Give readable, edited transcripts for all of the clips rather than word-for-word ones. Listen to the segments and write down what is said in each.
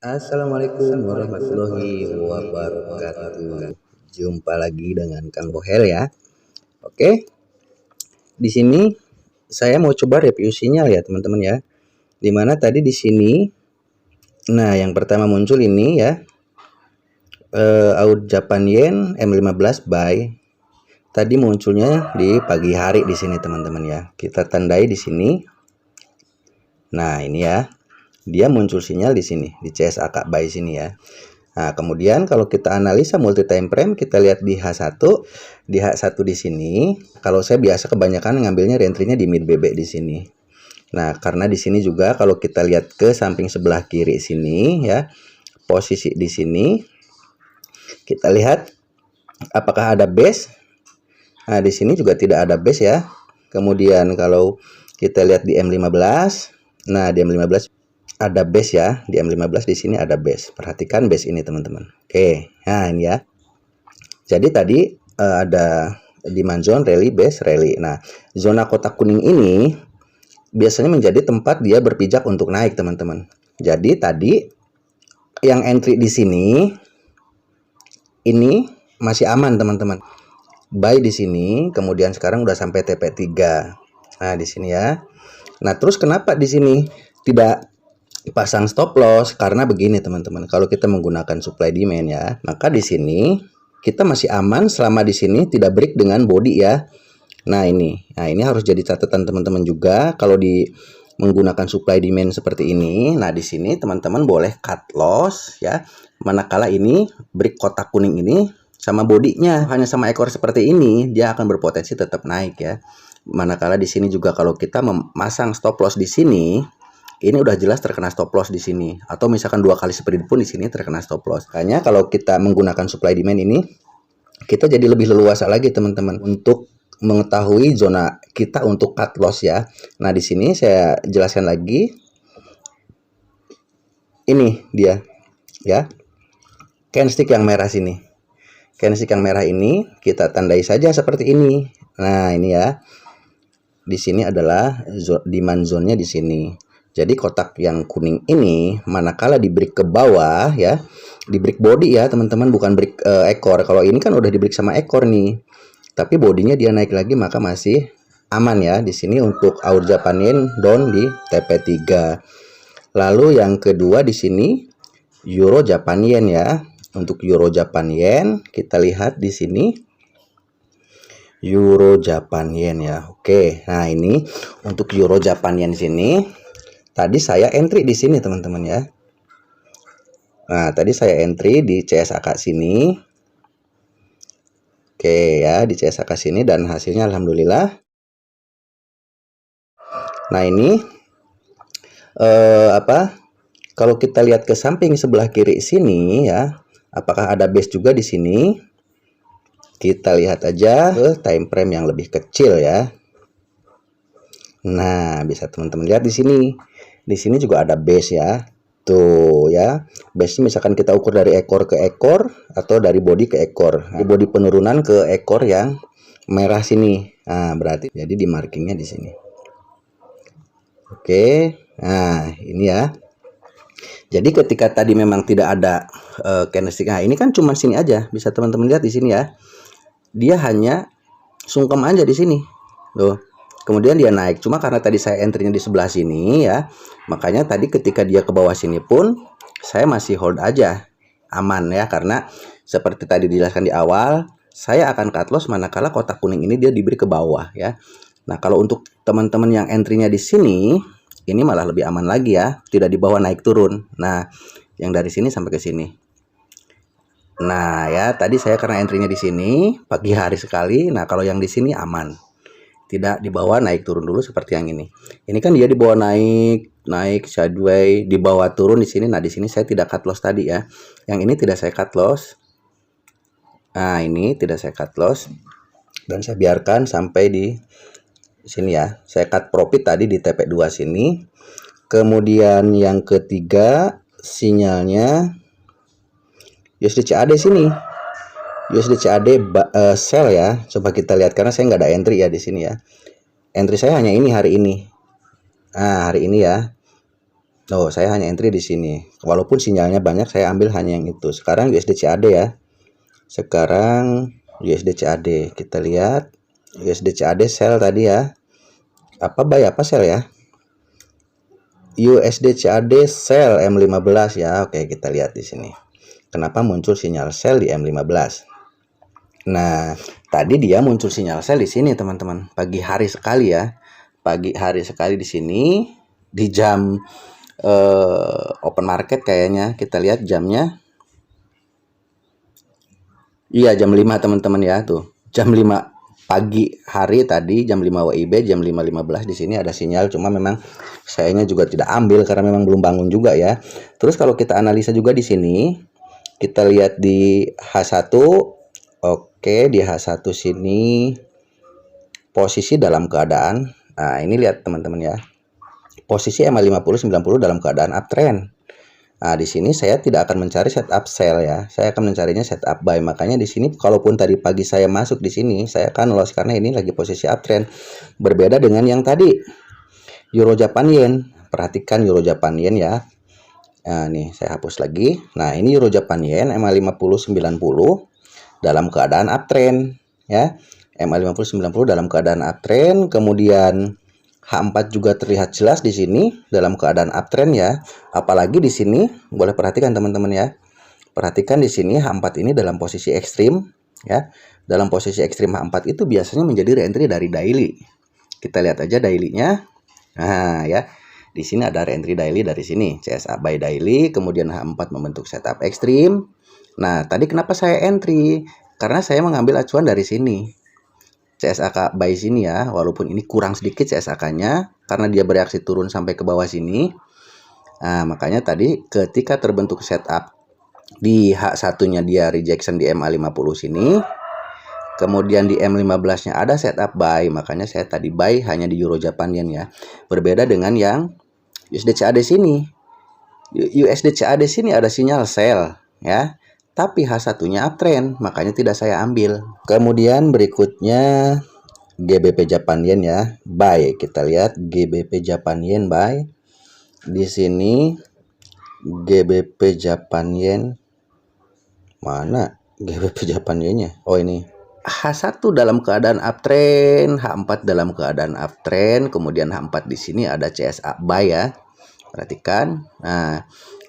Assalamualaikum warahmatullahi wabarakatuh. Jumpa lagi dengan Kang Bohel ya. Oke, di sini saya mau coba review sinyal ya teman-teman ya. Dimana tadi di sini, nah yang pertama muncul ini ya, Audio Japan Yen M15 buy. Tadi munculnya di pagi hari di sini teman-teman ya. Kita tandai di sini. Nah ini ya. Dia muncul sinyal di sini, di CSAK buy sini ya. Nah, kemudian kalau kita analisa multi time frame, kita lihat di H1, di H1 di sini. Kalau saya biasa kebanyakan ngambilnya entry-nya di mid BB di sini. Nah, karena di sini juga kalau kita lihat ke samping sebelah kiri sini ya, posisi di sini kita lihat apakah ada base. Nah, di sini juga tidak ada base ya. Kemudian kalau kita lihat di M15, nah di M15 ada base ya, di M15 di sini ada base. Perhatikan base ini teman-teman. Oke, nah ini ya. Jadi tadi ada demand zone, rally, base, rally. Nah, zona kotak kuning ini biasanya menjadi tempat dia berpijak untuk naik teman-teman. Jadi tadi yang entry di sini ini masih aman teman-teman. Buy di sini, kemudian sekarang udah sampai TP3. Nah, di sini ya. Nah, terus kenapa di sini tidak pasang stop loss? Karena begini teman-teman, kalau kita menggunakan supply demand ya, maka di sini kita masih aman selama di sini tidak break dengan body ya. Nah ini harus jadi catatan teman-teman juga kalau di menggunakan supply demand seperti ini. Nah di sini teman-teman boleh cut loss ya, manakala ini break kotak kuning ini sama bodinya hanya sama ekor seperti ini, dia akan berpotensi tetap naik ya. Manakala di sini juga kalau kita memasang stop loss di sini, ini udah jelas terkena stop loss di sini, atau misalkan 2 kali seperti pun di sini terkena stop loss. Makanya kalau kita menggunakan supply demand ini, kita jadi lebih leluasa lagi teman-teman untuk mengetahui zona kita untuk cut loss ya. Nah di sini saya jelaskan lagi. Ini dia ya, candlestick yang merah sini. Candlestick yang merah ini kita tandai saja seperti ini. Nah ini ya, di sini adalah demand zone-nya di sini. Jadi kotak yang kuning ini manakala di break ke bawah ya, di break body ya teman-teman, bukan break ekor. Kalau ini kan udah di break sama ekor nih, tapi bodinya dia naik lagi, maka masih aman ya di sini untuk Audio Japan Yen down di TP3. Lalu yang kedua di sini Euro Japan Yen ya. Untuk Euro Japan Yen kita lihat di sini Euro Japan Yen ya. Oke, nah ini untuk Euro Japan Yen sini. Tadi saya entry di sini teman-teman ya. Nah, tadi saya entry di CSAK sini. Oke ya, di CSAK sini dan hasilnya alhamdulillah. Nah, ini kalau kita lihat ke samping sebelah kiri sini ya, apakah ada base juga di sini? Kita lihat aja ke time frame yang lebih kecil ya. Nah, bisa teman-teman lihat di sini. Di sini juga ada base ya. Tuh ya. Base misalkan kita ukur dari ekor ke ekor atau dari body ke ekor. Di body penurunan ke ekor yang merah sini. Nah, berarti jadi di markingnya di sini. Oke. Nah, ini ya. Jadi ketika tadi memang tidak ada candlestick. Nah, ini kan cuma sini aja. Bisa teman-teman lihat di sini ya. Dia hanya sungkem aja di sini. Tuh. Kemudian dia naik, cuma karena tadi saya entry-nya di sebelah sini ya, makanya tadi ketika dia ke bawah sini pun saya masih hold aja, aman ya, karena seperti tadi dijelaskan di awal, saya akan cut loss manakala kotak kuning ini dia diberi ke bawah ya. Nah kalau untuk teman-teman yang entry-nya di sini, ini malah lebih aman lagi ya, tidak di bawah naik turun. Nah yang dari sini sampai ke sini. Nah ya tadi saya karena entry-nya di sini pagi hari sekali. Nah kalau yang di sini aman, tidak dibawa naik turun dulu seperti yang ini. Ini kan dia dibawa naik sideways, dibawa turun di sini. Nah di sini saya tidak cut loss tadi ya. Yang ini tidak saya cut loss. Nah ini tidak saya cut loss dan saya biarkan sampai di sini ya. Saya cut profit tadi di TP2 sini. Kemudian yang ketiga sinyalnya USD CAD sini. USD CAD sell ya. Coba kita lihat karena saya nggak ada entry ya di sini ya. Entry saya hanya ini hari ini. Nah, hari ini ya. Oh, saya hanya entry di sini. Walaupun sinyalnya banyak, saya ambil hanya yang itu. Sekarang USD CAD ya. Sekarang USD CAD. Kita lihat USD CAD sell tadi ya. Apa buy apa sell ya? USD CAD sell M15 ya. Oke, kita lihat di sini. Kenapa muncul sinyal sell di M15? Nah, tadi dia muncul sinyal sell di sini, teman-teman. Pagi hari sekali ya. Pagi hari sekali di sini di jam open market kayaknya. Kita lihat jamnya. Iya, jam 5 teman-teman ya, tuh. Jam 5 pagi hari tadi, jam 5 WIB, jam 5.15 di sini ada sinyal, cuma memang sayanya juga tidak ambil karena memang belum bangun juga ya. Terus kalau kita analisa juga di sini, kita lihat di H1. Oke, di H1 sini posisi dalam keadaan, nah ini lihat teman-teman ya. Posisi MA50 90 dalam keadaan uptrend. Nah, di sini saya tidak akan mencari setup sell ya. Saya akan mencarinya setup buy. Makanya di sini kalaupun tadi pagi saya masuk di sini, saya akan loss karena ini lagi posisi uptrend. Berbeda dengan yang tadi. Euro Japan Yen. Perhatikan Euro Japan Yen ya. Nah, nih saya hapus lagi. Nah, ini Euro Japan Yen MA50 90 dalam keadaan uptrend ya. MA50 90 dalam keadaan uptrend, kemudian H4 juga terlihat jelas di sini dalam keadaan uptrend ya. Apalagi di sini boleh perhatikan teman-teman ya. Perhatikan di sini H4 ini dalam posisi ekstrim ya. Dalam posisi ekstrim H4 itu biasanya menjadi reentry dari daily. Kita lihat aja daily-nya. Nah, ya. Di sini ada reentry daily dari sini, CSA buy daily, kemudian H4 membentuk setup ekstrim. Nah, tadi kenapa saya entry? Karena saya mengambil acuan dari sini. CSAK buy sini ya, walaupun ini kurang sedikit CSAK-nya karena dia bereaksi turun sampai ke bawah sini. Nah, makanya tadi ketika terbentuk setup di H1-nya dia rejection di MA50 sini, kemudian di M15-nya ada setup buy, makanya saya tadi buy hanya di Euro Japan Yen ya. Berbeda dengan yang USD CAD sini. USD CAD sini ada sinyal sell ya. Tapi H1-nya uptrend, makanya tidak saya ambil. Kemudian berikutnya GBP Japan Yen ya, buy. Kita lihat GBP Japan Yen buy. Di sini GBP Japan Yen mana? GBP Japan Yen-nya. Oh, ini. H1 dalam keadaan uptrend, H4 dalam keadaan uptrend, kemudian H4 di sini ada CSA buy ya. Perhatikan. Nah,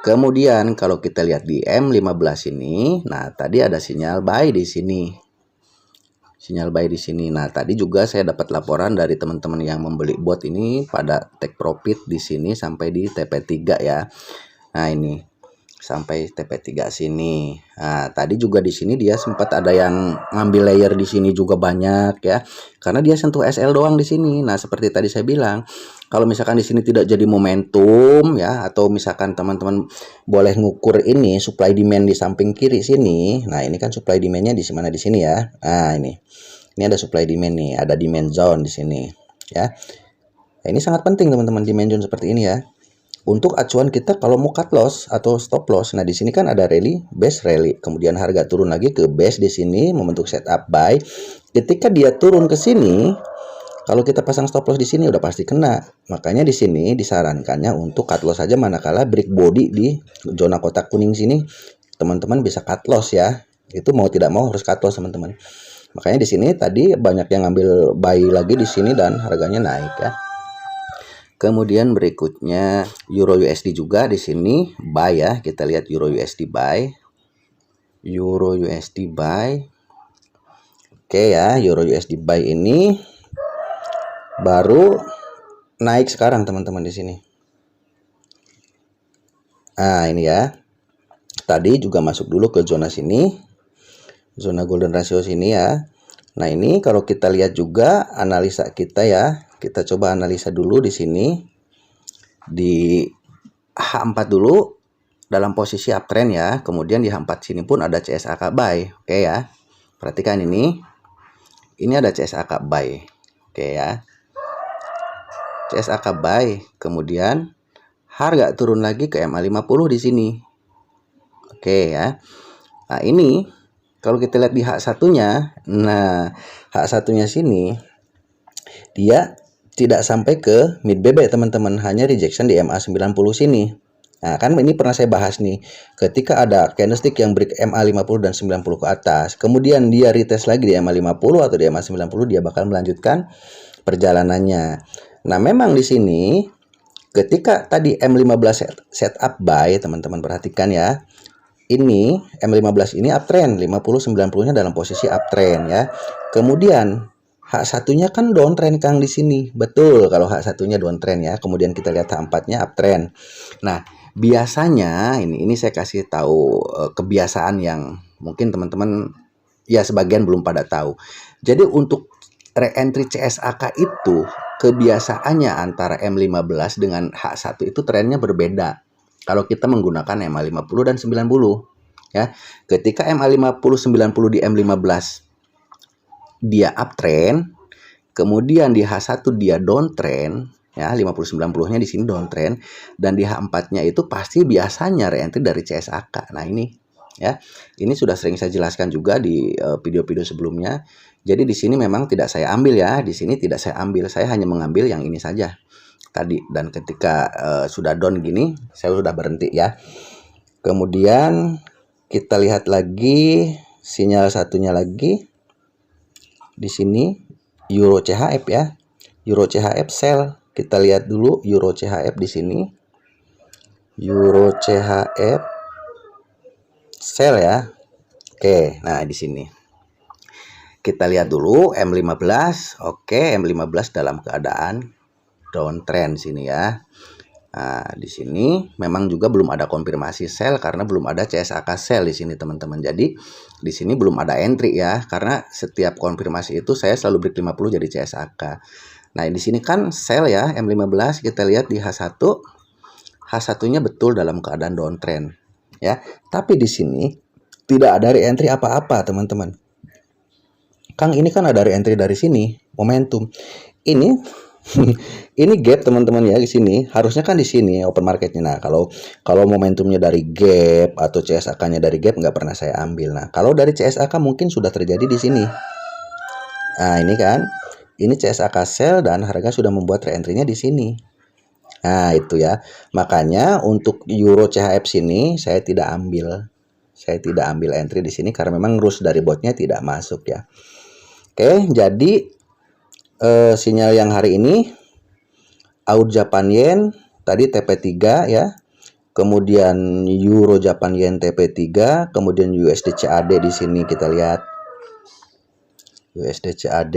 kemudian kalau kita lihat di M15 ini, nah tadi ada sinyal buy di sini. Sinyal buy di sini. Nah, tadi juga saya dapat laporan dari teman-teman yang membeli bot ini pada take profit di sini sampai di TP3 ya. Nah, ini sampai TP3 sini. Nah, tadi juga di sini dia sempat ada yang ngambil layer di sini juga banyak ya. Karena dia sentuh SL doang di sini. Nah, seperti tadi saya bilang, kalau misalkan di sini tidak jadi momentum ya, atau misalkan teman-teman boleh ngukur ini supply demand di samping kiri sini. Nah, ini kan supply demand-nya di mana di sini ya. Nah, ini ada supply demand nih, ada demand zone di sini ya. Nah, ini sangat penting teman-teman, demand zone seperti ini ya. Untuk acuan kita kalau mau cut loss atau stop loss. Nah, di sini kan ada rally, base rally. Kemudian harga turun lagi ke base di sini membentuk setup buy. Ketika dia turun ke sini, kalau kita pasang stop loss di sini udah pasti kena. Makanya di sini disarankannya untuk cut loss saja manakala break body di zona kotak kuning sini. Teman-teman bisa cut loss ya. Itu mau tidak mau harus cut loss teman-teman. Makanya di sini tadi banyak yang ngambil buy lagi di sini dan harganya naik ya. Kemudian berikutnya Euro USD juga di sini buy ya. Kita lihat Euro USD buy. Euro USD buy. Oke ya, Euro USD buy ini baru naik sekarang teman-teman di sini. Nah, ini ya. Tadi juga masuk dulu ke zona sini. Zona golden ratio sini ya. Nah, ini kalau kita lihat juga analisa kita ya. Kita coba analisa dulu di sini. Di H4 dulu dalam posisi uptrend ya. Kemudian di H4 sini pun ada CSAK buy. Oke ya. Perhatikan ini. Ini ada CSAK buy. Oke ya. CSAK buy. Kemudian harga turun lagi ke MA50 di sini. Oke ya. Nah, ini kalau kita lihat di H1-nya, nah H1-nya sini dia tidak sampai ke mid BB teman-teman, hanya rejection di MA90 sini. Nah, kan ini pernah saya bahas nih. Ketika ada candlestick yang break MA50 dan 90 ke atas, kemudian dia retest lagi di MA50 atau di MA90, dia bakal melanjutkan perjalanannya. Nah, memang di sini ketika tadi M15 setup buy, teman-teman perhatikan ya. Ini M15 ini uptrend, 50-90-nya dalam posisi uptrend ya. Kemudian H1-nya kan downtrend Kang di sini. Betul kalau H1-nya downtrend ya. Kemudian kita lihat H4-nya uptrend. Nah, biasanya ini saya kasih tahu kebiasaan yang mungkin teman-teman ya sebagian belum pada tahu. Jadi untuk re-entry CSAK itu kebiasaannya antara M15 dengan H1 itu trennya berbeda. Kalau kita menggunakan MA50 dan 90 ya. Ketika MA50 90 di M15 dia uptrend, kemudian di H1 dia downtrend ya, 50-90-nya di sini downtrend, dan di H4-nya itu pasti biasanya re-entry dari CSAK. Nah, ini ya. Ini sudah sering saya jelaskan juga di video-video sebelumnya. Jadi di sini memang tidak saya ambil ya, di sini tidak saya ambil, saya hanya mengambil yang ini saja tadi, dan ketika sudah down gini saya sudah berhenti ya. Kemudian kita lihat lagi sinyal satunya lagi di sini Euro CHF ya. Euro CHF sell. Kita lihat dulu Euro CHF di sini. Euro CHF sell ya. Oke, nah di sini. Kita lihat dulu M15. Oke, M15 dalam keadaan downtrend sini ya. Nah, di sini memang juga belum ada konfirmasi sell karena belum ada CSAK sell di sini teman-teman. Jadi di sini belum ada entry ya, karena setiap konfirmasi itu saya selalu break 50 jadi CSAK. Nah, di sini kan sell ya M15, kita lihat di H1. H1-nya betul dalam keadaan downtrend ya. Tapi di sini tidak ada re-entry apa-apa teman-teman. Kang, ini kan ada re-entry dari sini, momentum. Ini ini gap teman-teman ya, di sini harusnya kan di sini open marketnya. Nah, kalau momentumnya dari gap atau CSAK-nya dari gap nggak pernah saya ambil. Nah, kalau dari CSAK mungkin sudah terjadi di sini. Nah, ini kan ini CSAK sell dan harga sudah membuat re-entry-nya di sini. Nah, itu ya. Makanya untuk Euro CHF sini saya tidak ambil. Saya tidak ambil entry di sini karena memang rules dari botnya tidak masuk ya. Oke, jadi sinyal yang hari ini AUD Japan Yen tadi TP3 ya, kemudian Euro Japan Yen TP3, kemudian USD CAD di sini kita lihat USD CAD.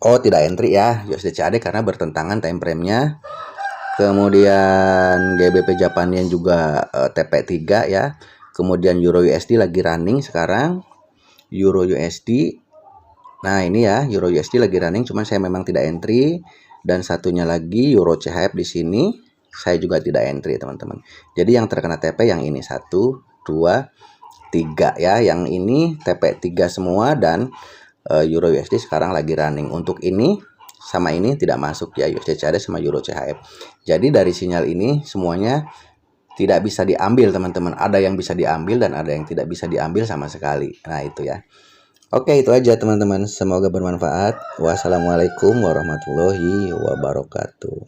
Oh, tidak entry ya USD CAD karena bertentangan time frame-nya. Kemudian GBP Japan Yen juga TP3 ya. Kemudian Euro USD lagi running sekarang. Euro USD. Nah, ini ya, Euro USD lagi running, cuman saya memang tidak entry. Dan satunya lagi Euro CHF di sini, saya juga tidak entry, teman-teman. Jadi yang terkena TP yang ini 1, 2, 3 ya. Yang ini TP3 semua dan Euro USD sekarang lagi running. Untuk ini sama ini tidak masuk ya, USD CAD sama Euro CHF. Jadi dari sinyal ini semuanya tidak bisa diambil, teman-teman. Ada yang bisa diambil dan ada yang tidak bisa diambil sama sekali. Nah, itu ya. Oke, itu aja teman-teman. Semoga bermanfaat. Wassalamualaikum warahmatullahi wabarakatuh.